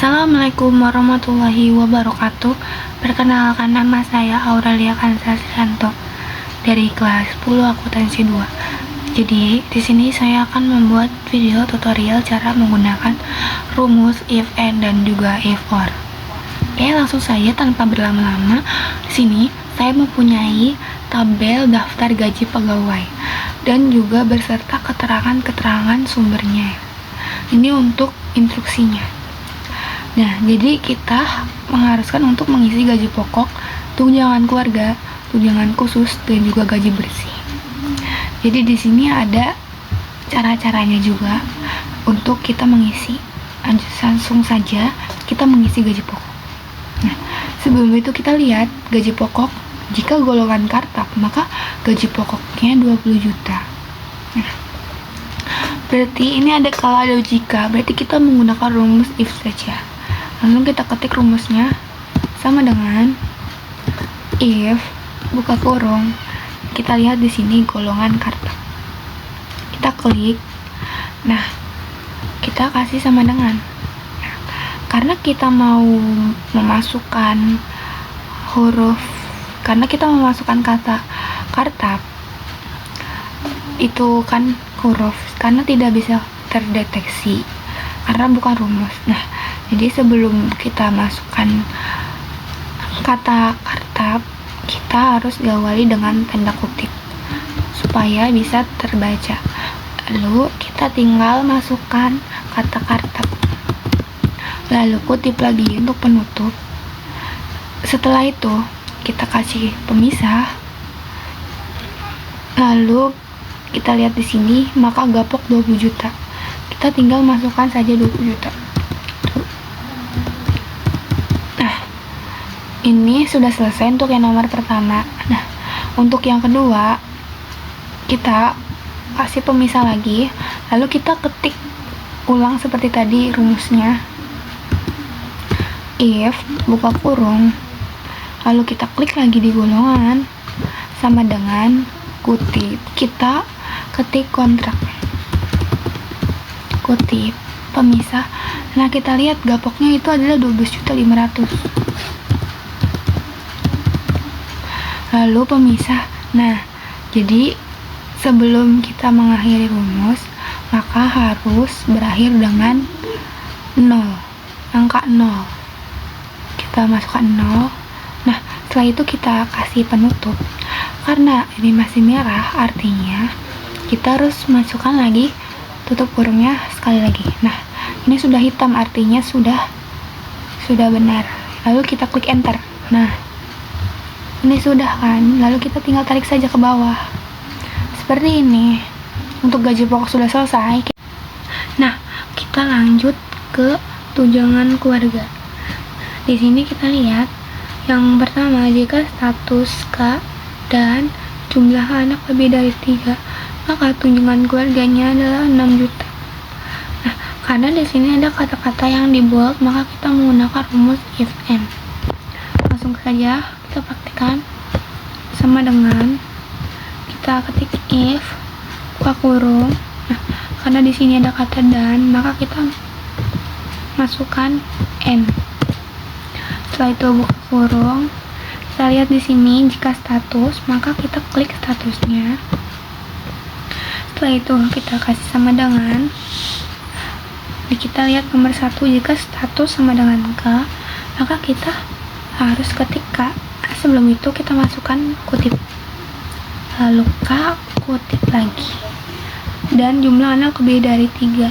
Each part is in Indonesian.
Assalamualaikum warahmatullahi wabarakatuh. Perkenalkan, nama saya Aurelia Kansasrianto dari kelas 10 akuntansi 2. Jadi, di sini saya akan membuat video tutorial cara menggunakan rumus if and dan juga if or. Oke, langsung saja tanpa berlama-lama. Di sini saya mempunyai tabel daftar gaji pegawai dan juga beserta keterangan-keterangan sumbernya. Ini untuk instruksinya. Nah, jadi kita mengharuskan untuk mengisi gaji pokok, tunjangan keluarga, tunjangan khusus, dan juga gaji bersih. Jadi di sini ada cara-caranya juga untuk kita mengisi. Langsung saja kita mengisi gaji pokok. Nah, sebelum itu kita lihat gaji pokok. Jika golongan kartab, maka gaji pokoknya 20 juta. Nah, berarti ini ada kalau ada jika, berarti kita menggunakan rumus if saja. Langsung kita ketik rumusnya sama dengan if buka kurung. Kita lihat di sini golongan kartab. Kita klik. Nah, kita kasih sama dengan. Nah, karena kita mau memasukkan kata kartab itu kan huruf, karena tidak bisa terdeteksi karena bukan rumus. Nah, jadi sebelum kita masukkan kata kartab, kita harus gawali dengan tanda kutip supaya bisa terbaca. Lalu kita tinggal masukkan kata kartab, lalu kutip lagi untuk penutup. Setelah itu kita kasih pemisah, lalu kita lihat di sini maka gapok 20 juta. Kita tinggal masukkan saja 20 juta. Ini sudah selesai untuk yang nomor pertama. Nah, untuk yang kedua kita kasih pemisah lagi, lalu kita ketik ulang seperti tadi rumusnya. If buka kurung, lalu kita klik lagi di golongan sama dengan kutip. Kita ketik kontrak, kutip pemisah. Nah, kita lihat gapoknya itu adalah 12.500.000. Lalu pemisah. Nah, jadi sebelum kita mengakhiri rumus, maka harus berakhir dengan 0, angka 0. Kita masukkan 0. Nah, setelah itu kita kasih penutup. Karena ini masih merah, artinya kita harus masukkan lagi tutup kurungnya sekali lagi. Nah, ini sudah hitam, artinya sudah benar. Lalu kita klik enter. Nah, ini sudah kan, lalu kita tinggal tarik saja ke bawah seperti ini. Untuk gaji pokok sudah selesai. Nah, kita lanjut ke tunjangan keluarga. Di sini kita lihat yang pertama, jika status K dan jumlah anak lebih dari 3, maka tunjangan keluarganya adalah 6 juta. Nah, karena di sini ada kata-kata yang dibold, maka kita menggunakan rumus if and. Langsung saja kita praktikkan sama dengan kita ketik if buka kurung. Nah, karena di sini ada kata dan, maka kita masukkan and. Setelah itu buka kurung. Kita lihat di sini jika status, maka kita klik statusnya. Setelah itu kita kasih sama dengan. Kita lihat nomor 1, jika status sama dengan K, maka kita harus ketik K. Sebelum itu kita masukkan kutip, lalu K kutip lagi, dan jumlah anak lebih dari 3.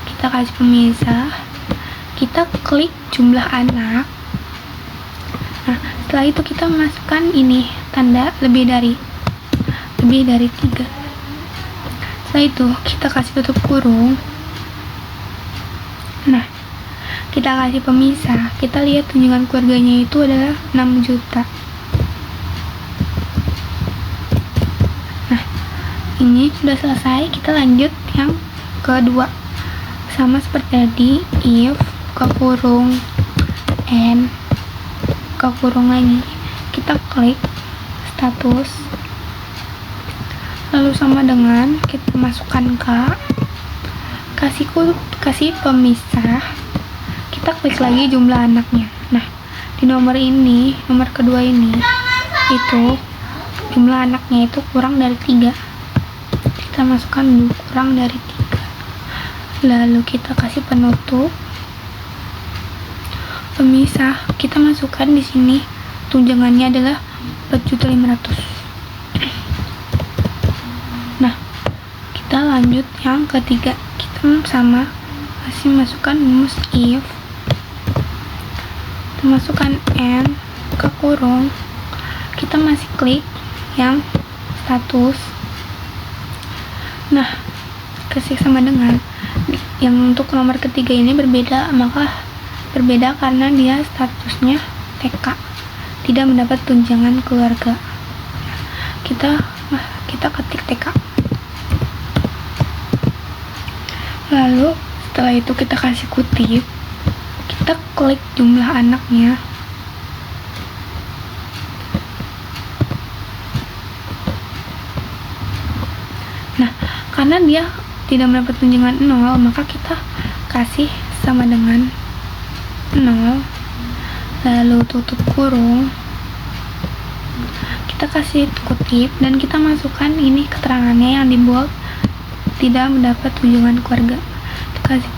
Kita kasih pemisah, kita klik jumlah anak. Nah, setelah itu kita masukkan ini tanda lebih dari 3. Setelah itu kita kasih tutup kurung. Nah, kita kasih pemisah. Kita lihat tunjangan keluarganya itu adalah 6 juta. Nah, ini sudah selesai. Kita lanjut yang kedua. Sama seperti tadi, if buka kurung and buka kurung lagi. Kita klik status, lalu sama dengan kita masukkan K, kasih pemisah. kita klik lagi jumlah anaknya. Nah, di nomor ini, nomor kedua ini, itu jumlah anaknya itu kurang dari 3. Kita masukkan dulu kurang dari 3. Lalu kita kasih penutup pemisah. Kita masukkan di sini tunjangannya adalah 4.500.000. Nah, kita lanjut yang ketiga. Kita sama masih masukkan rumus if. Kita masukkan n buka kurung. Kita masih klik yang status. Nah, kasih sama dengan yang untuk nomor ketiga ini berbeda, maka berbeda karena dia statusnya TK, tidak mendapat tunjangan keluarga. Kita ketik TK. Lalu setelah itu kita kasih kutip, kita klik jumlah anaknya. Nah, karena dia tidak mendapat tunjangan 0, maka kita kasih sama dengan 0, lalu tutup kurung, kita kasih kutip, dan kita masukkan ini keterangannya yang dibold, tidak mendapat tunjangan keluarga. Kita kasih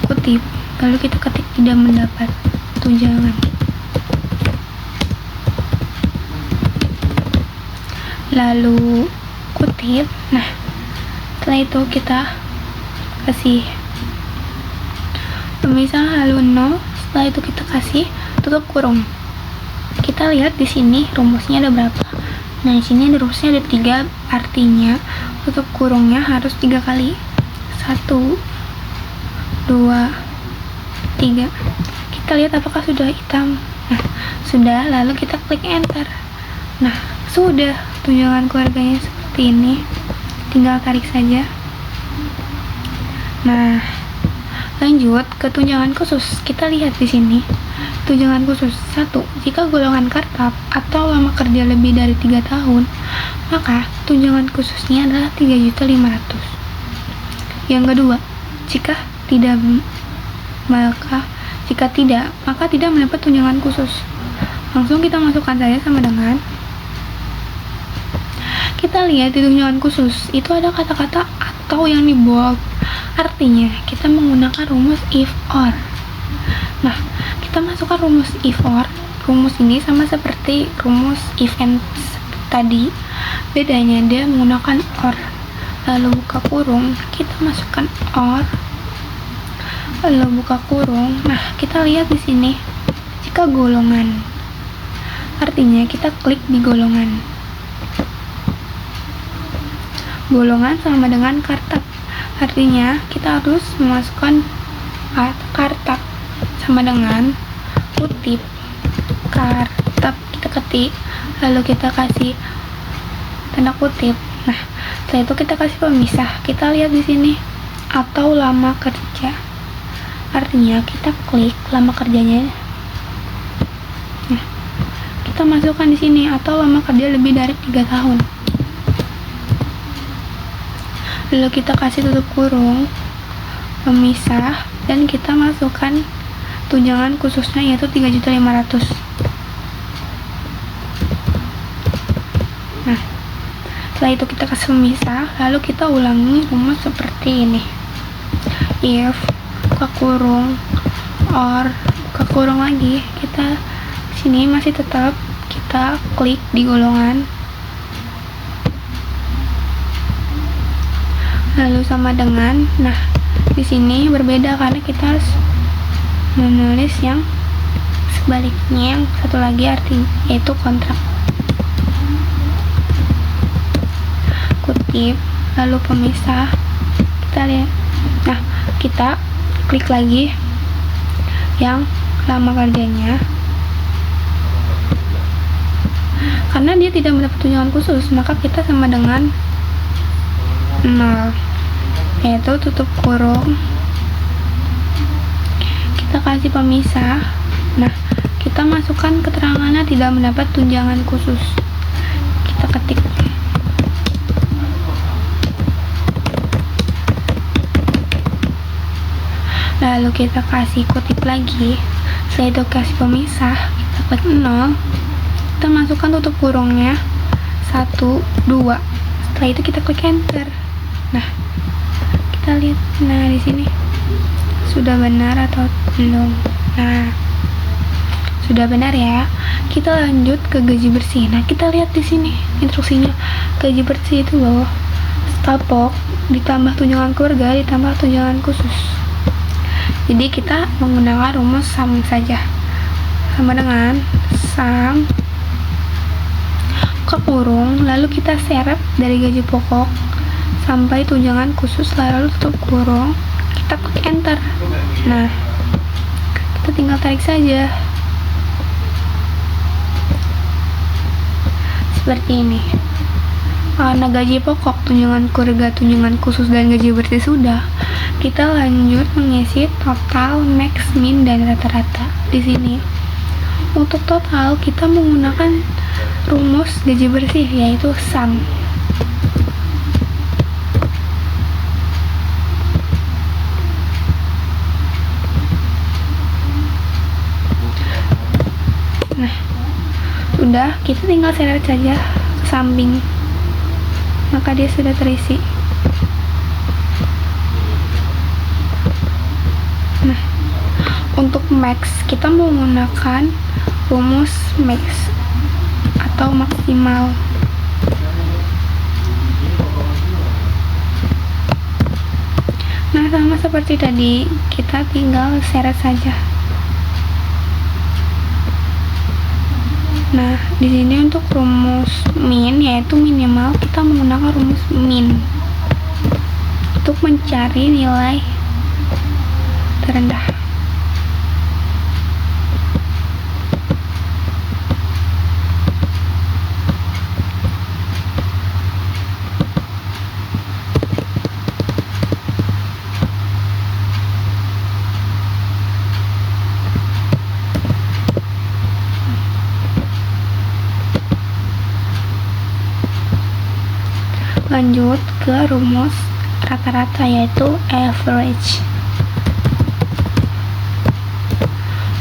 kutip, lalu kita ketik tidak mendapat tunjangan. Lalu kutip. Nah, setelah itu kita kasih pemisah lalu 0. Setelah itu kita kasih tutup kurung. Kita lihat di sini rumusnya ada berapa. Nah, di sini rumusnya ada 3, artinya tutup kurungnya harus 3 kali. 1, 2, 3. Kita lihat apakah sudah hitam. Nah, sudah, lalu kita klik enter. Nah, sudah tunjangan keluarganya seperti ini. Tinggal tarik saja. Nah, lanjut ke tunjangan khusus. Kita lihat di sini. Tunjangan khusus 1. Jika golongan kartap atau lama kerja lebih dari 3 tahun, maka tunjangan khususnya adalah 3.500.000. Yang kedua, jika tidak, maka tidak mendapat tunjangan khusus. Langsung kita masukkan saja sama dengan, kita lihat di tunjangan khusus itu ada kata-kata atau yang di bold. Artinya kita menggunakan rumus if or. Nah, kita masukkan rumus if or. Rumus ini sama seperti rumus if and tadi, bedanya dia menggunakan or. Lalu buka kurung, kita masukkan or, lalu buka kurung. Nah, kita lihat di sini jika golongan, artinya kita klik di golongan. Golongan sama dengan kartap, artinya kita harus memasukkan kartap sama dengan kutip kartap, kita ketik, lalu kita kasih tanda kutip. Nah, setelah itu kita kasih pemisah. Kita lihat di sini atau lama kerja, artinya kita klik lama kerjanya. Nah, kita masukkan di sini atau lama kerja lebih dari 3 tahun. Lalu kita kasih tutup kurung, pemisah, dan kita masukkan tunjangan khususnya yaitu 3.500.000. Nah, setelah itu kita kasih pemisah, lalu kita ulangi rumus seperti ini. If, buka kurung, or, buka kurung lagi. Kita sini masih tetap kita klik di golongan. Lalu sama dengan, nah di sini berbeda karena kita harus menulis yang sebaliknya, yang satu lagi artinya yaitu kontrak. Kutip, lalu pemisah. Kita lihat. Nah, kita klik lagi yang lama kerjanya. Karena dia tidak mendapat tunjangan khusus, maka kita sama dengan 0, yaitu tutup kurung, kita kasih pemisah. Nah, kita masukkan keterangannya tidak mendapat tunjangan khusus, kita ketik. lalu kita kasih kutip lagi, setelah itu kasih pemisah, kita klik 0, kita masukkan tutup kurungnya 1, 2, setelah itu kita klik enter. Nah, kita lihat, nah di sini sudah benar atau belum. Nah, sudah benar ya. Kita lanjut ke gaji bersih. Nah, kita lihat di sini instruksinya. Gaji bersih itu loh, stapok ditambah tunjangan keluarga ditambah tunjangan khusus. Jadi kita menggunakan rumus sum saja, sama dengan sum ke kurung, lalu kita seret dari gaji pokok sampai tunjangan khusus, lalu tutup kurung, kita klik enter. Nah, kita tinggal tarik saja seperti ini. Karena gaji pokok, tunjangan keluarga, tunjangan khusus, dan gaji bersih sudah, kita lanjut mengisi total, max, min, dan rata-rata. Di sini untuk total kita menggunakan rumus gaji bersih, yaitu sum. Nah, sudah, kita tinggal seret saja ke samping, maka dia sudah terisi. Nah, untuk max kita menggunakan rumus max atau maksimal. Nah, sama seperti tadi, kita tinggal seret saja. Nah, di sini untuk rumus min, yaitu minimal, kita menggunakan rumus min untuk mencari nilai terendah. Lanjut ke rumus rata-rata, yaitu average.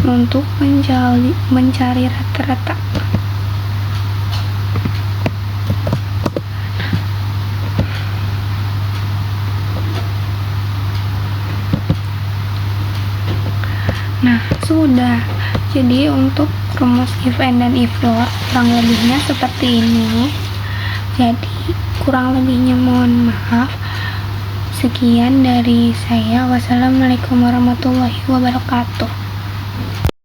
Untuk mencari rata-rata, nah sudah. Jadi untuk rumus if and dan if not kurang lebihnya seperti ini. Jadi kurang lebihnya mohon maaf. Sekian dari saya. Wassalamualaikum warahmatullahi wabarakatuh.